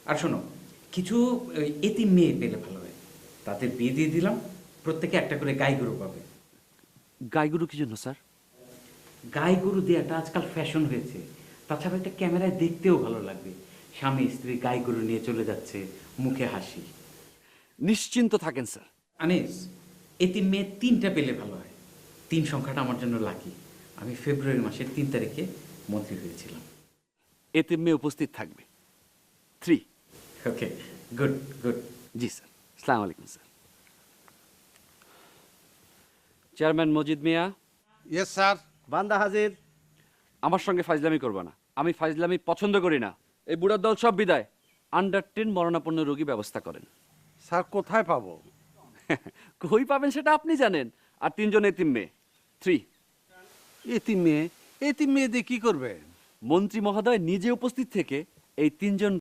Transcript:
আর শোনো, কিছু এতিম মেয়ে পেলে ভালো হয়, তাদের বিয়ে দিয়ে দিলাম, প্রত্যেকে একটা করে গাই গরু পাবে। গাই গরু কি জন্য স্যার? গাই গরু দেওয়াটা আজকাল ফ্যাশন হয়েছে, তাছাড়া একটা ক্যামেরায় দেখতেও ভালো লাগবে, স্বামী স্ত্রী গাই গরু নিয়ে চলে যাচ্ছে, মুখে হাসি। নিশ্চিন্ত থাকেন স্যার। আনিস, এতিম মেয়ে 3টা পেলে ভালো হয়। 3 সংখ্যাটা আমার জন্য লাকি। আমি ফেব্রুয়ারি মাসের 3 তারিখে মন্ত্রী হয়েছিলাম। এতিম মেয়ে উপস্থিত থাকবে। 3। ওকে, গুড গুড। জি স্যার। আসসালামু আলাইকুম স্যার। চেয়ারম্যান মজিদ মিয়া, ইয়েস স্যার। বান্দা হাজির। আমার সঙ্গে ফাজলামি করবা না, আমি ফাজলামি পছন্দ করি না। এই বুড়ার দল সব বিদায়। আন্ডার 10 মরণাপন্ন রোগী ব্যবস্থা করেন। স্যার কোথায় পাবো? কই পাবেন সেটা আপনি জানেন। আর 3 জন এতিম মেয়ে। 3। এতিম মেয়ে দিয়ে কি করবে? মন্ত্রী মহোদয় নিজে উপস্থিত থেকে এই 3 জন